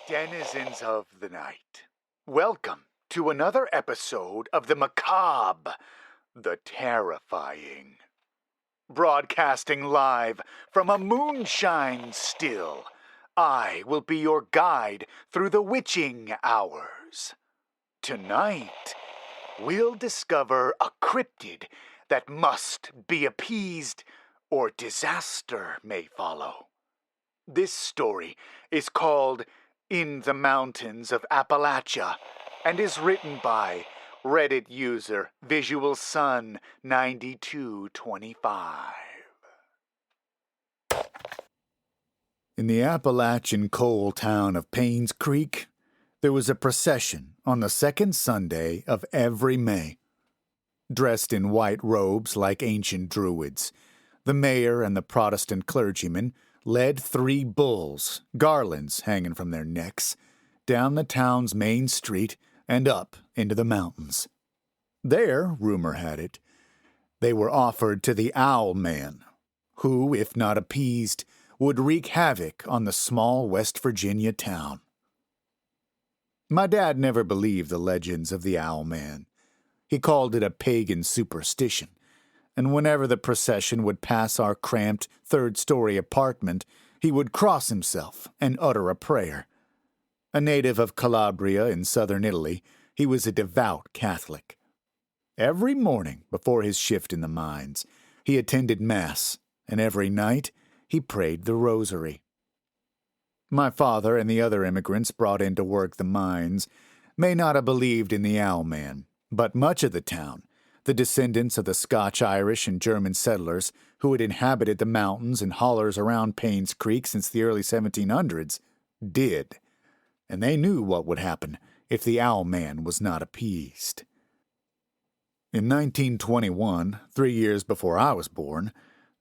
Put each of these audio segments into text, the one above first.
denizens of the night. Welcome to another episode of the macabre, the terrifying. Broadcasting live from a moonshine still, I will be your guide through the witching hours. Tonight, we'll discover a cryptid that must be appeased or disaster may follow. This story is called In the Mountains of Appalachia and is written by Reddit user Visual Sun 9225. In the Appalachian coal town of Paynes Creek, there was a procession on the second Sunday of every May. Dressed in white robes like ancient druids, the mayor and the Protestant clergyman led 3 bulls, garlands hanging from their necks, down the town's main street and up into the mountains. There, rumor had it, they were offered to the Owl Man, who, if not appeased, would wreak havoc on the small West Virginia town. My dad never believed the legends of the Owl Man. He called it a pagan superstition, and whenever the procession would pass our cramped third-story apartment, he would cross himself and utter a prayer. A native of Calabria in southern Italy, he was a devout Catholic. Every morning before his shift in the mines, he attended Mass, and every night he prayed the rosary. My father and the other immigrants brought in to work the mines may not have believed in the Owl Man, but much of the town, the descendants of the Scotch-Irish and German settlers who had inhabited the mountains and hollers around Paynes Creek since the early 1700s, did, and they knew what would happen if the Owl Man was not appeased. In 1921, 3 years before I was born,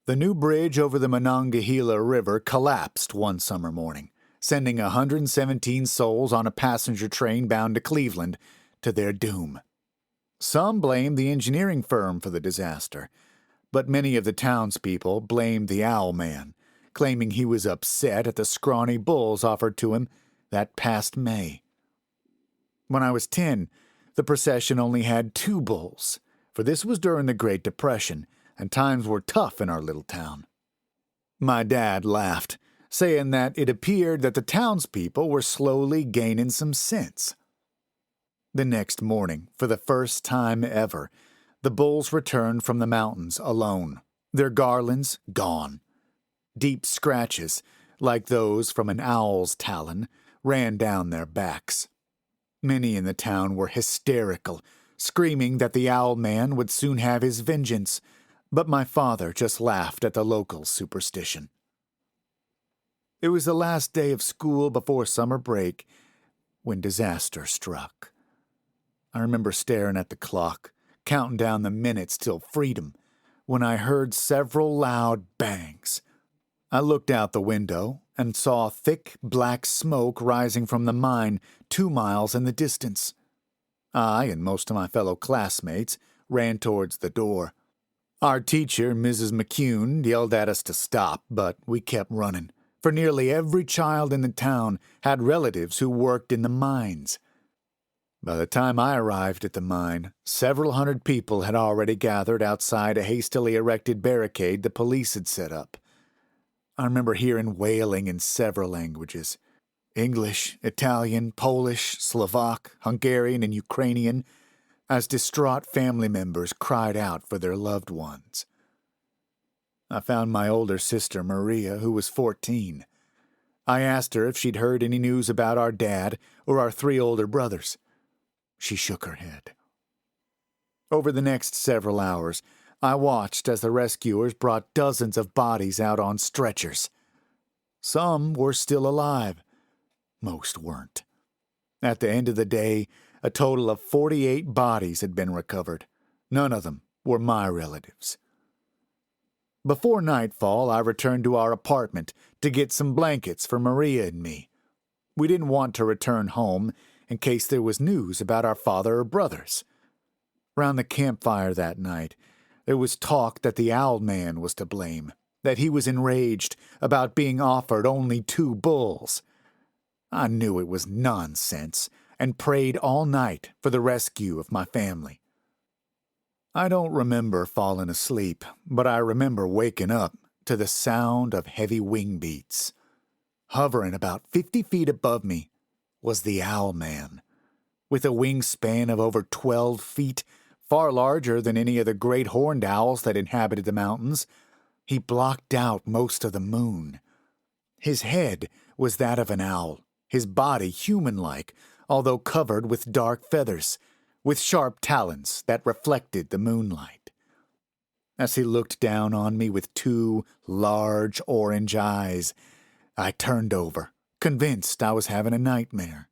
the new bridge over the Monongahela River collapsed one summer morning, sending 117 souls on a passenger train bound to Cleveland to their doom. Some blamed the engineering firm for the disaster, but many of the townspeople blamed the Owl Man, claiming he was upset at the scrawny bulls offered to him that past May. When I was 10, the procession only had 2 bulls, for this was during the Great Depression, and times were tough in our little town. My dad laughed, saying that it appeared that the townspeople were slowly gaining some sense. The next morning, for the first time ever, the bulls returned from the mountains alone, their garlands gone. Deep scratches, like those from an owl's talon, ran down their backs. Many in the town were hysterical, screaming that the Owl Man would soon have his vengeance, but my father just laughed at the local superstition. It was the last day of school before summer break when disaster struck. I remember staring at the clock, counting down the minutes till freedom, when I heard several loud bangs. I looked out the window and saw thick black smoke rising from the mine 2 miles in the distance. I and most of my fellow classmates ran towards the door. Our teacher, Mrs. McCune, yelled at us to stop, but we kept running, for nearly every child in the town had relatives who worked in the mines. By the time I arrived at the mine, several hundred people had already gathered outside a hastily erected barricade the police had set up. I remember hearing wailing in several languages: English, Italian, Polish, Slovak, Hungarian, and Ukrainian, as distraught family members cried out for their loved ones. I found my older sister, Maria, who was 14. I asked her if she'd heard any news about our dad or our 3 older brothers. She shook her head. Over the next several hours, I watched as the rescuers brought dozens of bodies out on stretchers. Some were still alive. Most weren't. At the end of the day, a total of 48 bodies had been recovered. None of them were my relatives. Before nightfall, I returned to our apartment to get some blankets for Maria and me. We didn't want to return home in case there was news about our father or brothers. Round the campfire that night, there was talk that the Owl Man was to blame, that he was enraged about being offered only 2 bulls. I knew it was nonsense and prayed all night for the rescue of my family. I don't remember falling asleep, but I remember waking up to the sound of heavy wing beats. Hovering about 50 feet above me was the Owl Man, with a wingspan of over 12 feet, far larger than any of the great horned owls that inhabited the mountains. He blocked out most of the moon. His head was that of an owl, his body human-like, although covered with dark feathers, with sharp talons that reflected the moonlight. As he looked down on me with two large orange eyes, I turned over, convinced I was having a nightmare.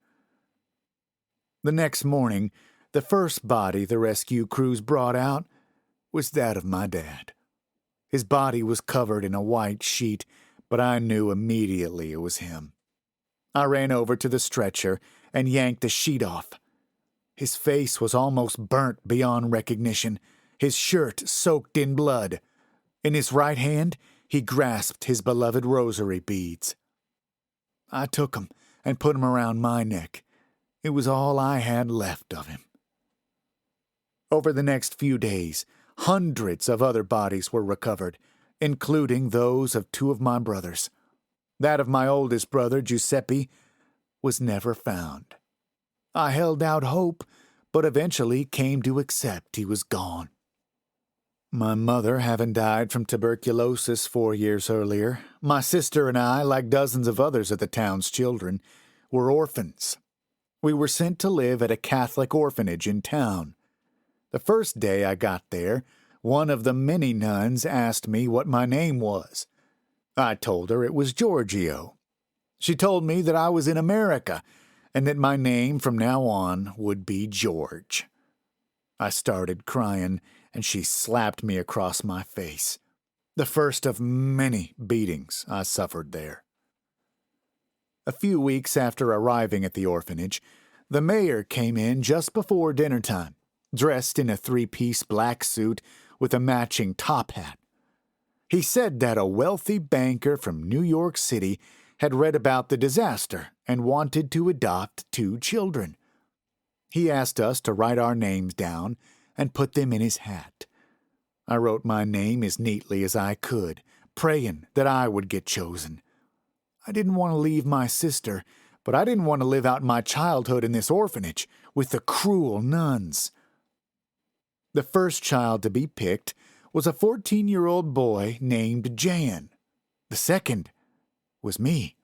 The next morning, the first body the rescue crews brought out was that of my dad. His body was covered in a white sheet, but I knew immediately it was him. I ran over to the stretcher and yanked the sheet off. His face was almost burnt beyond recognition, his shirt soaked in blood. In his right hand, he grasped his beloved rosary beads. I took them and put them around my neck. It was all I had left of him. Over the next few days, hundreds of other bodies were recovered, including those of two of my brothers. That of my oldest brother, Giuseppe, was never found. I held out hope, but eventually came to accept he was gone. My mother having died from tuberculosis 4 years earlier, my sister and I, like dozens of others of the town's children, were orphans. We were sent to live at a Catholic orphanage in town. The first day I got there, one of the many nuns asked me what my name was. I told her it was Giorgio. She told me that I was in America, and that my name from now on would be George. I started crying, and she slapped me across my face, the first of many beatings I suffered there. A few weeks after arriving at the orphanage, the mayor came in just before dinner time, dressed in a 3-piece black suit with a matching top hat. He said that a wealthy banker from New York City had read about the disaster and wanted to adopt 2 children. He asked us to write our names down and put them in his hat. I wrote my name as neatly as I could, praying that I would get chosen. I didn't want to leave my sister, but I didn't want to live out my childhood in this orphanage with the cruel nuns. The first child to be picked was a 14-year-old boy named Jan. The second was me.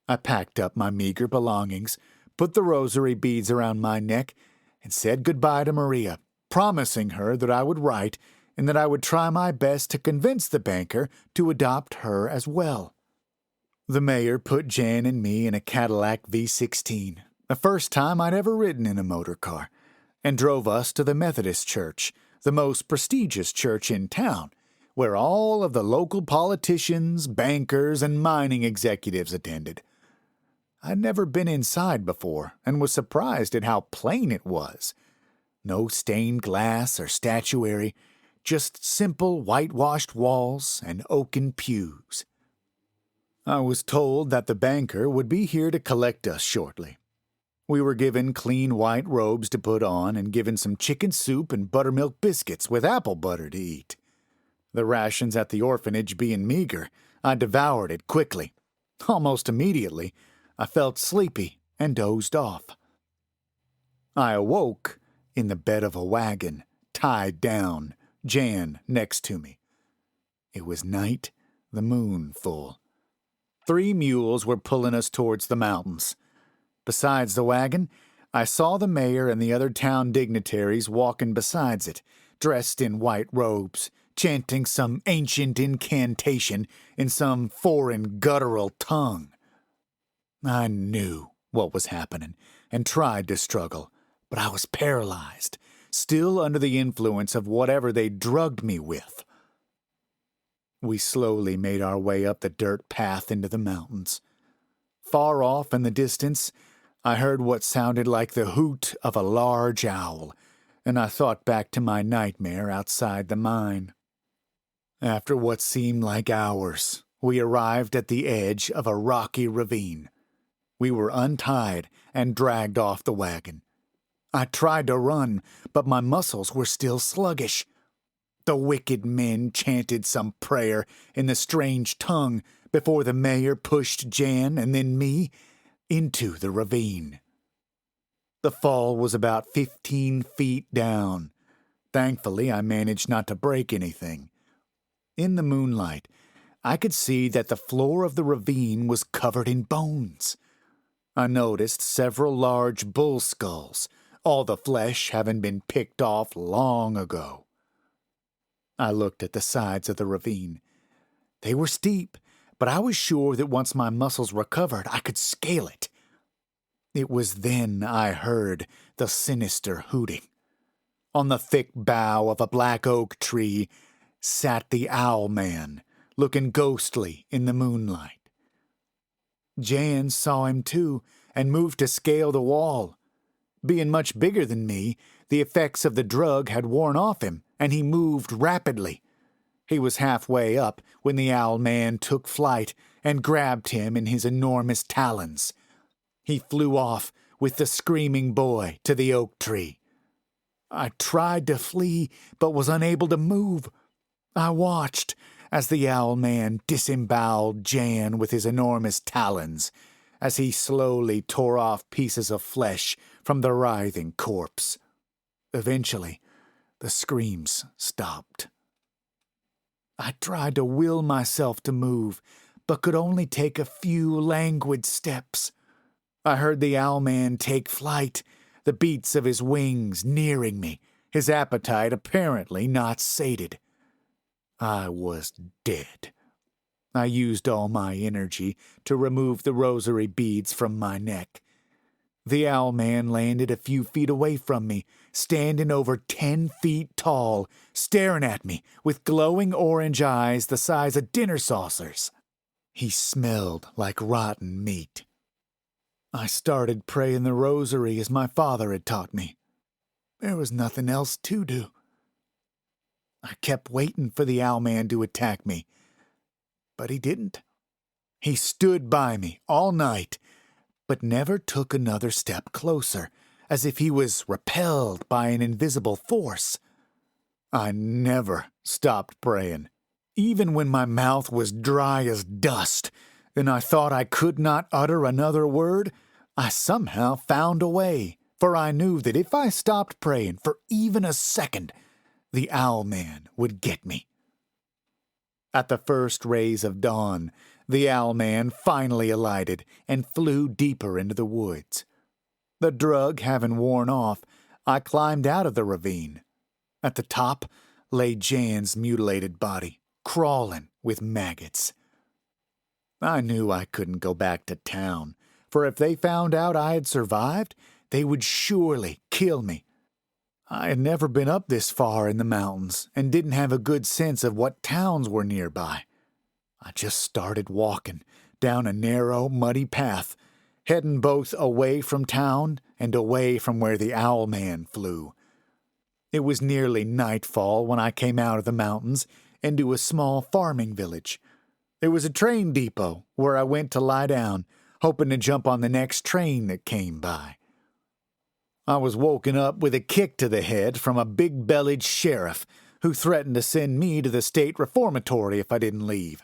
I packed up my meager belongings, put the rosary beads around my neck, and said goodbye to Maria, promising her that I would write and that I would try my best to convince the banker to adopt her as well. The mayor put Jan and me in a Cadillac V16, the first time I'd ever ridden in a motor car, and drove us to the Methodist church, the most prestigious church in town, where all of the local politicians, bankers, and mining executives attended. I'd never been inside before and was surprised at how plain it was. No stained glass or statuary, just simple whitewashed walls and oaken pews. I was told that the banker would be here to collect us shortly. We were given clean white robes to put on and given some chicken soup and buttermilk biscuits with apple butter to eat. The rations at the orphanage being meager, I devoured it quickly. Almost immediately, I felt sleepy and dozed off. I awoke in the bed of a wagon, tied down, Jan next to me. It was night, the moon full. 3 mules were pulling us towards the mountains. Besides the wagon, I saw the mayor and the other town dignitaries walking besides it, dressed in white robes, chanting some ancient incantation in some foreign guttural tongue. I knew what was happening and tried to struggle, but I was paralyzed, still under the influence of whatever they drugged me with. We slowly made our way up the dirt path into the mountains. Far off in the distance, I heard what sounded like the hoot of a large owl, and I thought back to my nightmare outside the mine. After what seemed like hours, we arrived at the edge of a rocky ravine. We were untied and dragged off the wagon. I tried to run, but my muscles were still sluggish. The wicked men chanted some prayer in the strange tongue before the mayor pushed Jan and then me into the ravine. The fall was about 15 feet down. Thankfully, I managed not to break anything. In the moonlight, I could see that the floor of the ravine was covered in bones. I noticed several large bull skulls, all the flesh having been picked off long ago. I looked at the sides of the ravine. They were steep, but I was sure that once my muscles recovered, I could scale it. It was then I heard the sinister hooting. On the thick bough of a black oak tree sat the owl man, looking ghostly in the moonlight. Jan saw him too and moved to scale the wall. Being much bigger than me, the effects of the drug had worn off him, and he moved rapidly. He was halfway up when the owl man took flight and grabbed him in his enormous talons. He flew off with the screaming boy to the oak tree. I tried to flee, but was unable to move. I watched as the owl man disemboweled Jan with his enormous talons, as he slowly tore off pieces of flesh from the writhing corpse. Eventually, the screams stopped. I tried to will myself to move, but could only take a few languid steps. I heard the owl man take flight, the beats of his wings nearing me, his appetite apparently not sated. I was dead. I used all my energy to remove the rosary beads from my neck. The owl man landed a few feet away from me, standing over 10 feet tall, staring at me with glowing orange eyes the size of dinner saucers. He smelled like rotten meat. I started praying the rosary as my father had taught me. There was nothing else to do. I kept waiting for the owl man to attack me, but he didn't. He stood by me all night, but never took another step closer, as if he was repelled by an invisible force. I never stopped praying, even when my mouth was dry as dust, and I thought I could not utter another word. I somehow found a way, for I knew that if I stopped praying for even a second, the owl man would get me. At the first rays of dawn, the owl man finally alighted and flew deeper into the woods. The drug having worn off, I climbed out of the ravine. At the top lay Jan's mutilated body, crawling with maggots. I knew I couldn't go back to town, for if they found out I had survived, they would surely kill me. I had never been up this far in the mountains and didn't have a good sense of what towns were nearby. I just started walking down a narrow, muddy path, heading both away from town and away from where the owl man flew. It was nearly nightfall when I came out of the mountains into a small farming village. There was a train depot where I went to lie down, hoping to jump on the next train that came by. I was woken up with a kick to the head from a big-bellied sheriff who threatened to send me to the state reformatory if I didn't leave.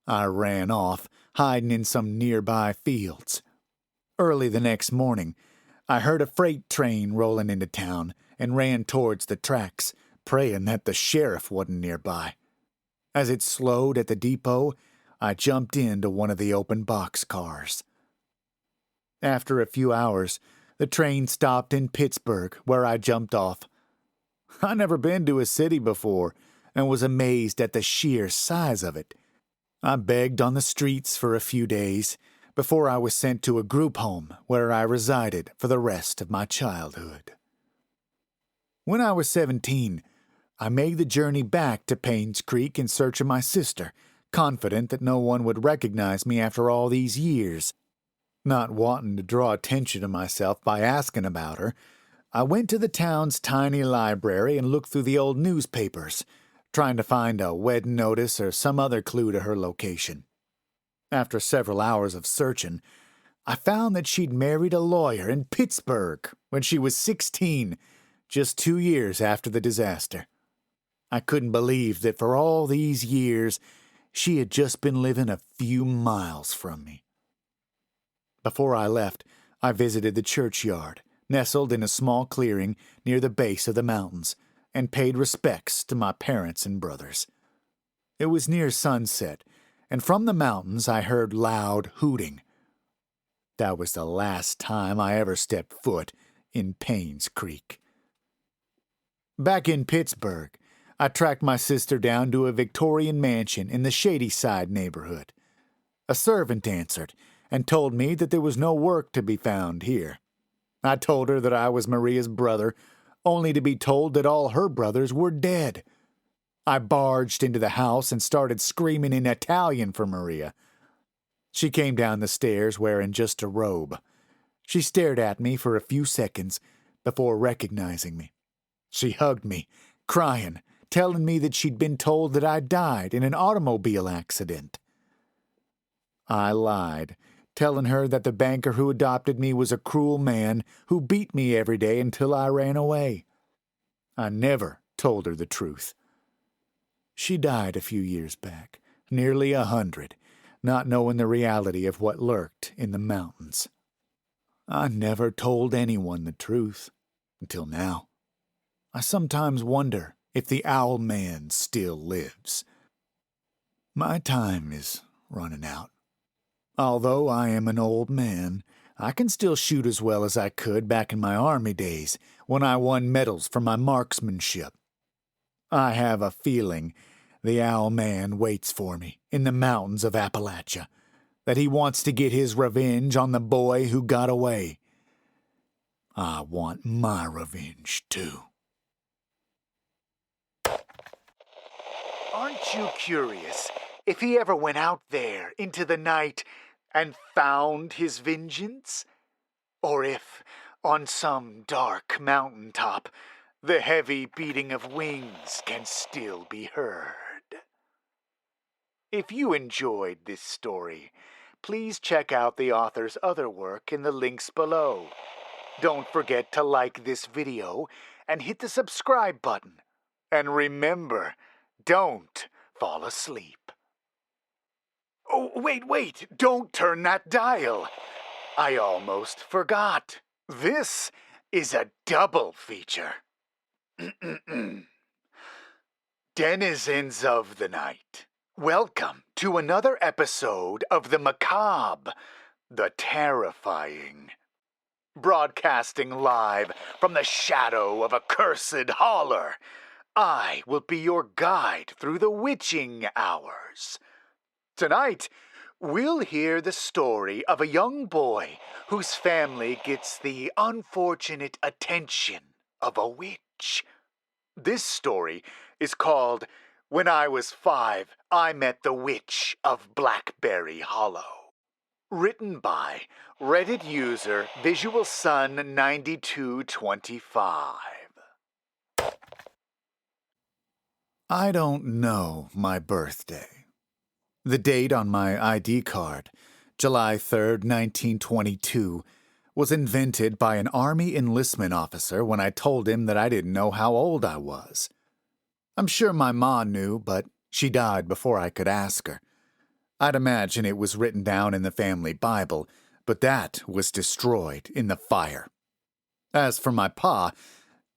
I ran off, hiding in some nearby fields. Early the next morning, I heard a freight train rolling into town and ran towards the tracks, praying that the sheriff wasn't nearby. As it slowed at the depot, I jumped into one of the open boxcars. After a few hours, the train stopped in Pittsburgh, where I jumped off. I'd never been to a city before and was amazed at the sheer size of it. I begged on the streets for a few days before I was sent to a group home where I resided for the rest of my childhood. When I was 17, I made the journey back to Payne's Creek in search of my sister, confident that no one would recognize me after all these years. Not wanting to draw attention to myself by asking about her, I went to the town's tiny library and looked through the old newspapers, trying to find a wedding notice or some other clue to her location. After several hours of searching, I found that she'd married a lawyer in Pittsburgh when she was 16, just 2 years after the disaster. I couldn't believe that for all these years, she had just been living a few miles from me. Before I left, I visited the churchyard, nestled in a small clearing near the base of the mountains, and paid respects to my parents and brothers. It was near sunset, and from the mountains I heard loud hooting. That was the last time I ever stepped foot in Payne's Creek. Back in Pittsburgh, I tracked my sister down to a Victorian mansion in the Shadyside neighborhood. A servant answered and told me that there was no work to be found here. I told her that I was Maria's brother, only to be told that all her brothers were dead. I barged into the house and started screaming in Italian for Maria. She came down the stairs wearing just a robe. She stared at me for a few seconds before recognizing me. She hugged me, crying, telling me that she'd been told that I died in an automobile accident. I lied, telling her that the banker who adopted me was a cruel man who beat me every day until I ran away. I never told her the truth. She died a few years back, nearly 100, not knowing the reality of what lurked in the mountains. I never told anyone the truth, until now. I sometimes wonder if the Owl Man still lives. My time is running out. Although I am an old man, I can still shoot as well as I could back in my army days when I won medals for my marksmanship. I have a feeling the Owl Man waits for me in the mountains of Appalachia, that he wants to get his revenge on the boy who got away. I want my revenge, too. Aren't you curious if he ever went out there into the night and found his vengeance? Or if, on some dark mountaintop, the heavy beating of wings can still be heard? If you enjoyed this story, please check out the author's other work in the links below. Don't forget to like this video and hit the subscribe button. And remember, don't fall asleep. Oh, wait, don't turn that dial. I almost forgot. This is a double feature. Denizens of the night, welcome to another episode of the macabre, the terrifying. Broadcasting live from the shadow of a cursed holler, I will be your guide through the witching hours. Tonight, we'll hear the story of a young boy whose family gets the unfortunate attention of a witch. This story is called When I Was 5, I Met the Witch of Blackberry Hollow. Written by Reddit user VisualSun9225. I don't know my birthday. The date on my ID card, July 3rd, 1922, was invented by an Army enlistment officer when I told him that I didn't know how old I was. I'm sure my ma knew, but she died before I could ask her. I'd imagine it was written down in the family Bible, but that was destroyed in the fire. As for my pa,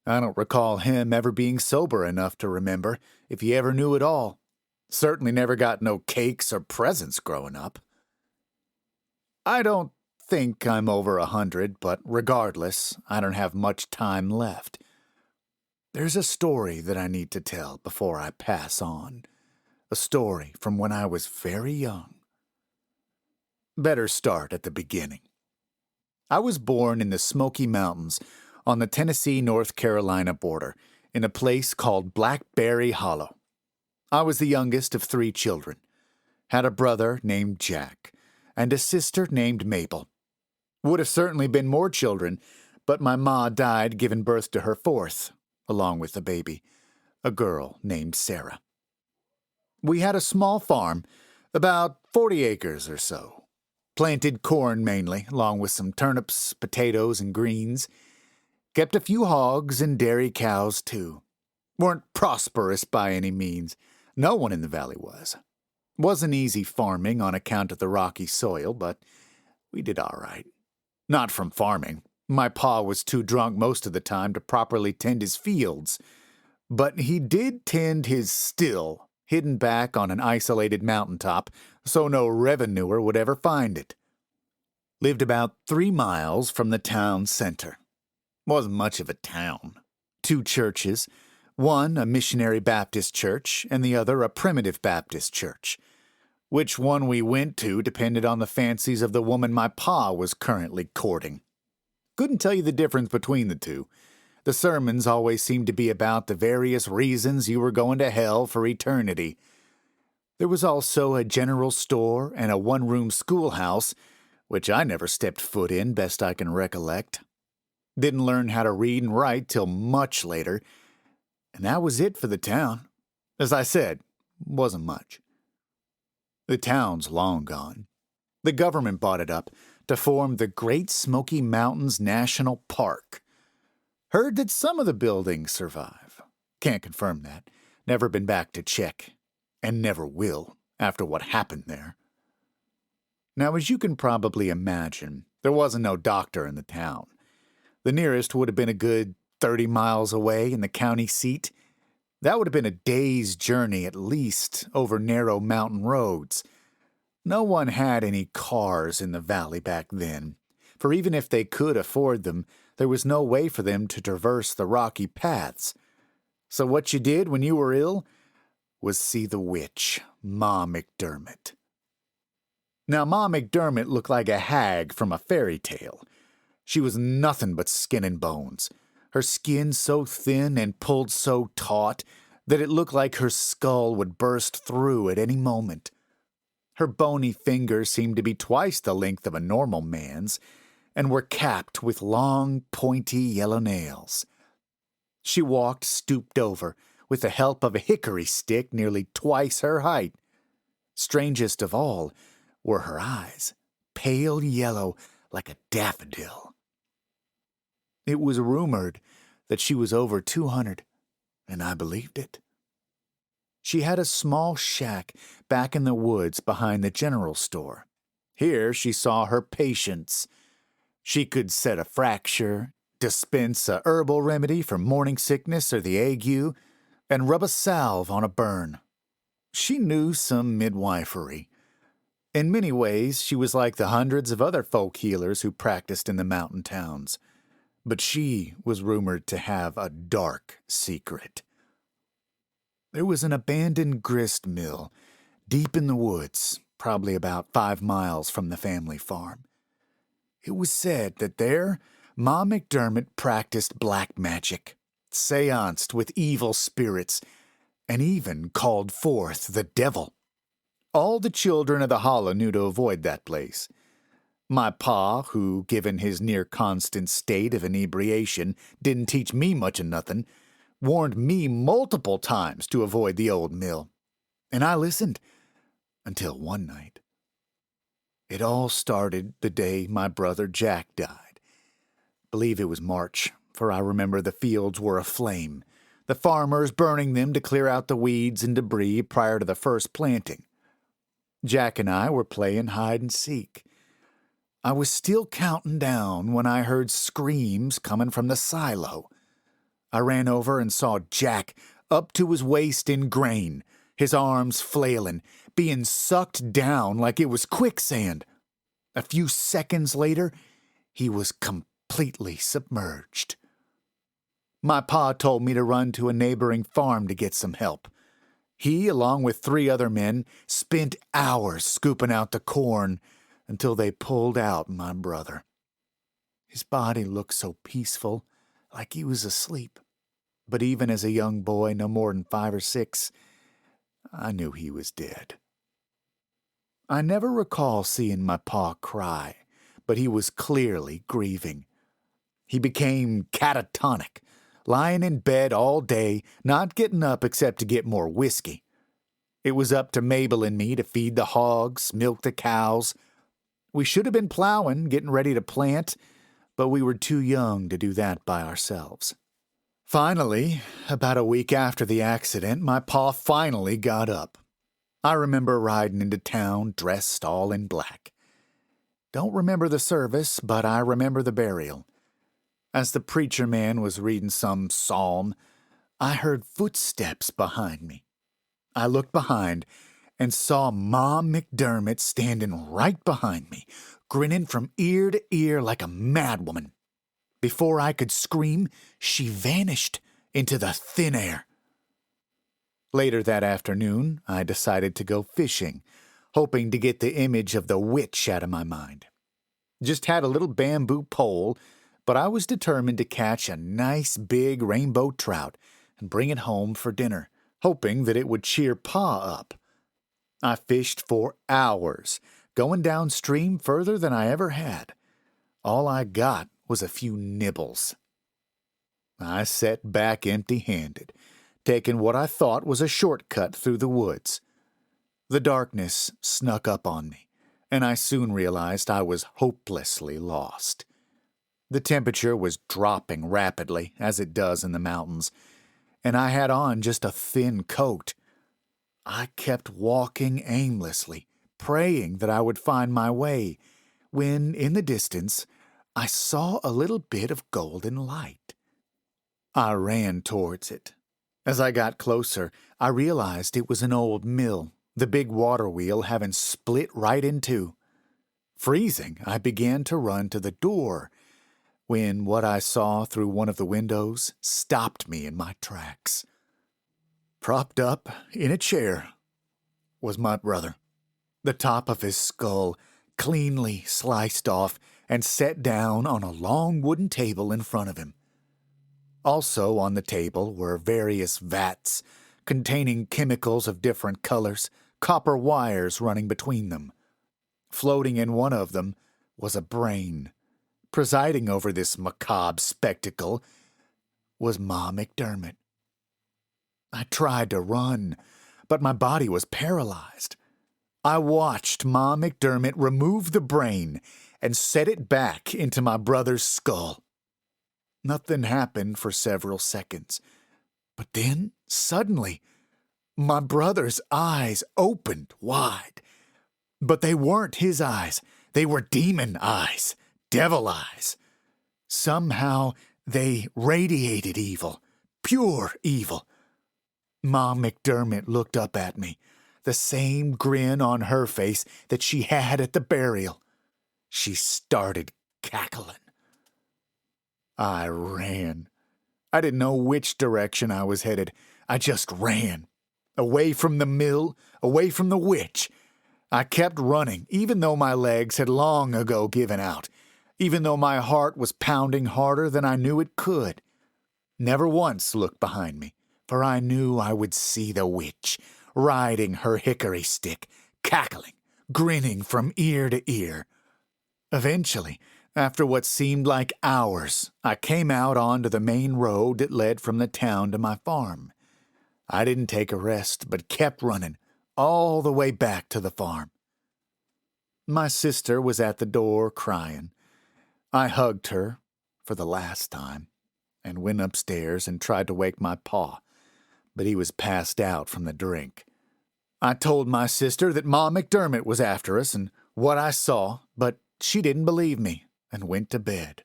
I don't recall him ever being sober enough to remember, if he ever knew at all. Certainly never got no cakes or presents growing up. I don't think I'm over 100, but regardless, I don't have much time left. There's a story that I need to tell before I pass on. A story from when I was very young. Better start at the beginning. I was born in the Smoky Mountains on the Tennessee-North Carolina border in a place called Blackberry Hollow. I was the youngest of 3 children, had a brother named Jack, and a sister named Mabel. Would have certainly been more children, but my ma died giving birth to her 4th, along with the baby, a girl named Sarah. We had a small farm, about 40 acres or so. Planted corn mainly, along with some turnips, potatoes, and greens. Kept a few hogs and dairy cows, too. Weren't prosperous by any means. No one in the valley was. Wasn't easy farming on account of the rocky soil, but we did all right. Not from farming. My pa was too drunk most of the time to properly tend his fields. But he did tend his still, hidden back on an isolated mountaintop, so no revenuer would ever find it. Lived about 3 miles from the town center. Wasn't much of a town. 2 churches, one a missionary Baptist church and the other a primitive Baptist church. Which one we went to depended on the fancies of the woman my pa was currently courting. Couldn't tell you the difference between the two. The sermons always seemed to be about the various reasons you were going to hell for eternity. There was also a general store and a one-room schoolhouse, which I never stepped foot in, best I can recollect. Didn't learn how to read and write till much later, and that was it for the town. As I said, wasn't much. The town's long gone. The government bought it up to form the Great Smoky Mountains National Park. Heard that some of the buildings survive. Can't confirm that. Never been back to check. And never will, after what happened there. Now, as you can probably imagine, there wasn't no doctor in the town. The nearest would have been a good 30 miles away in the county seat. That would have been a day's journey at least over narrow mountain roads. No one had any cars in the valley back then, for even if they could afford them, there was no way for them to traverse the rocky paths. So what you did when you were ill was see the witch, Ma McDermott. Now, Ma McDermott looked like a hag from a fairy tale. She was nothing but skin and bones, her skin so thin and pulled so taut that it looked like her skull would burst through at any moment. Her bony fingers seemed to be twice the length of a normal man's, and were capped with long, pointy yellow nails. She walked stooped over, with the help of a hickory stick nearly twice her height. Strangest of all were her eyes, pale yellow like a daffodil. It was rumored that she was over 200, and I believed it. She had a small shack back in the woods behind the general store. Here she saw her patients. She could set a fracture, dispense a herbal remedy for morning sickness or the ague, and rub a salve on a burn. She knew some midwifery. In many ways, she was like the hundreds of other folk healers who practiced in the mountain towns. But she was rumored to have a dark secret. There was an abandoned grist mill deep in the woods, probably about 5 miles from the family farm. It was said that there, Ma McDermott practiced black magic, seanced with evil spirits, and even called forth the devil. All the children of the hollow knew to avoid that place. My pa, who, given his near-constant state of inebriation, didn't teach me much of nothing, warned me multiple times to avoid the old mill. And I listened, until one night. It all started the day my brother Jack died. Believe it was March, for I remember the fields were aflame, the farmers burning them to clear out the weeds and debris prior to the first planting. Jack and I were playing hide and seek. I was still counting down when I heard screams coming from the silo. I ran over and saw Jack up to his waist in grain, his arms flailing, being sucked down like it was quicksand. A few seconds later, he was completely submerged. My pa told me to run to a neighboring farm to get some help. He, along with 3 other men, spent hours scooping out the corn until they pulled out my brother. His body looked so peaceful, like he was asleep. But even as a young boy, no more than 5 or 6, I knew he was dead. I never recall seeing my pa cry, but he was clearly grieving. He became catatonic, lying in bed all day, not getting up except to get more whiskey. It was up to Mabel and me to feed the hogs, milk the cows. We should have been plowing, getting ready to plant, but we were too young to do that by ourselves. Finally, about a week after the accident, my pa finally got up. I remember riding into town dressed all in black. Don't remember the service, but I remember the burial. As the preacher man was reading some psalm, I heard footsteps behind me. I looked behind and saw Ma McDermott standing right behind me, grinning from ear to ear like a madwoman. Before I could scream, she vanished into the thin air. Later that afternoon, I decided to go fishing, hoping to get the image of the witch out of my mind. Just had a little bamboo pole, but I was determined to catch a nice big rainbow trout and bring it home for dinner, hoping that it would cheer Pa up. I fished for hours, going downstream further than I ever had. All I got was a few nibbles. I sat back empty-handed, taking what I thought was a shortcut through the woods. The darkness snuck up on me, and I soon realized I was hopelessly lost. The temperature was dropping rapidly, as it does in the mountains, and I had on just a thin coat. I kept walking aimlessly, praying that I would find my way, when, in the distance, I saw a little bit of golden light. I ran towards it. As I got closer, I realized it was an old mill, the big water wheel having split right in two. Freezing, I began to run to the door, when what I saw through one of the windows stopped me in my tracks. Propped up in a chair was my brother, the top of his skull cleanly sliced off and set down on a long wooden table in front of him. Also on the table were various vats containing chemicals of different colors, copper wires running between them. Floating in one of them was a brain. Presiding over this macabre spectacle was Ma McDermott. I tried to run, but my body was paralyzed. I watched Ma McDermott remove the brain and set it back into my brother's skull. Nothing happened for several seconds, but then, suddenly, my brother's eyes opened wide. But they weren't his eyes. They were demon eyes, devil eyes. Somehow they radiated evil, pure evil. Ma McDermott looked up at me, the same grin on her face that she had at the burial. She started cackling. I ran. I didn't know which direction I was headed. I just ran. Away from the mill, away from the witch. I kept running, even though my legs had long ago given out, even though my heart was pounding harder than I knew it could. Never once looked behind me, for I knew I would see the witch, riding her hickory stick, cackling, grinning from ear to ear. Eventually, after what seemed like hours, I came out onto the main road that led from the town to my farm. I didn't take a rest, but kept running, all the way back to the farm. My sister was at the door crying. I hugged her for the last time and went upstairs and tried to wake my pa, but he was passed out from the drink. I told my sister that Ma McDermott was after us and what I saw, but she didn't believe me and went to bed.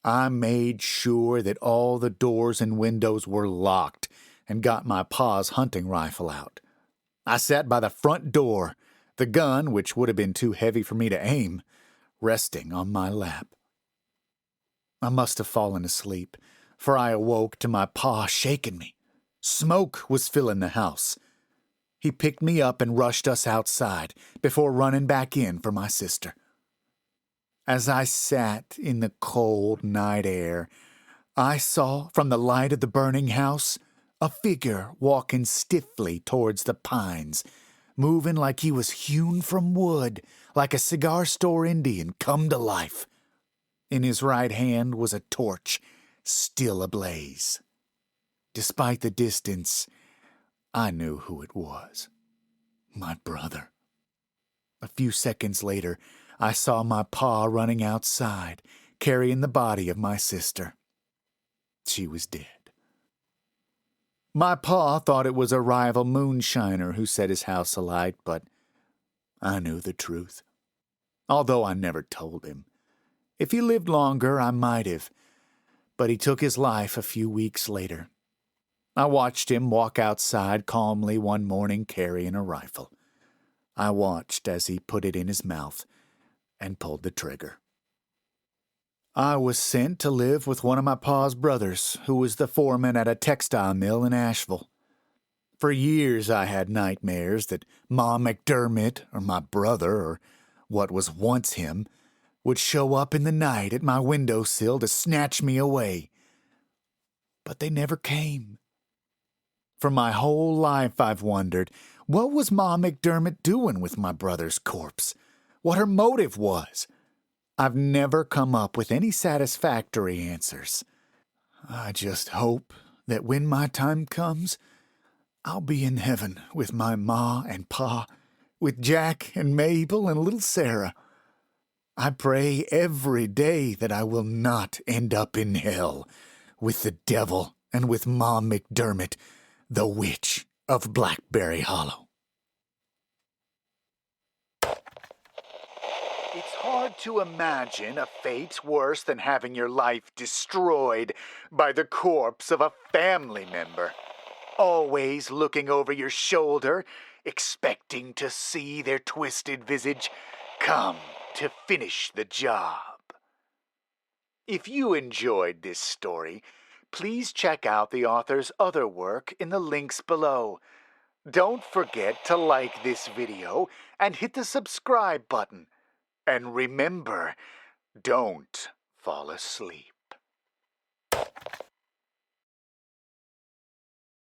I made sure that all the doors and windows were locked and got my pa's hunting rifle out. I sat by the front door, the gun, which would have been too heavy for me to aim, resting on my lap. I must have fallen asleep, for I awoke to my pa shaking me. Smoke was filling the house. He picked me up and rushed us outside before running back in for my sister. As I sat in the cold night air, I saw from the light of the burning house a figure walking stiffly towards the pines, moving like he was hewn from wood, like a cigar store Indian come to life. In his right hand was a torch, still ablaze. Despite the distance, I knew who it was. My brother. A few seconds later, I saw my pa running outside, carrying the body of my sister. She was dead. My pa thought it was a rival moonshiner who set his house alight, but I knew the truth. Although I never told him. If he lived longer, I might have, but he took his life a few weeks later. I watched him walk outside calmly one morning carrying a rifle. I watched as he put it in his mouth and pulled the trigger. I was sent to live with one of my pa's brothers, who was the foreman at a textile mill in Asheville. For years I had nightmares that Ma McDermott, or my brother, or what was once him, would show up in the night at my windowsill to snatch me away. But they never came. For my whole life I've wondered, what was Ma McDermott doing with my brother's corpse? What her motive was? I've never come up with any satisfactory answers. I just hope that when my time comes, I'll be in heaven with my ma and pa, with Jack and Mabel and little Sarah. I pray every day that I will not end up in hell with the devil and with Ma McDermott, the witch of Blackberry Hollow. It's hard to imagine a fate worse than having your life destroyed by the corpse of a family member. Always looking over your shoulder, expecting to see their twisted visage come to finish the job. If you enjoyed this story, please check out the author's other work in the links below. Don't forget to like this video and hit the subscribe button. And remember, don't fall asleep.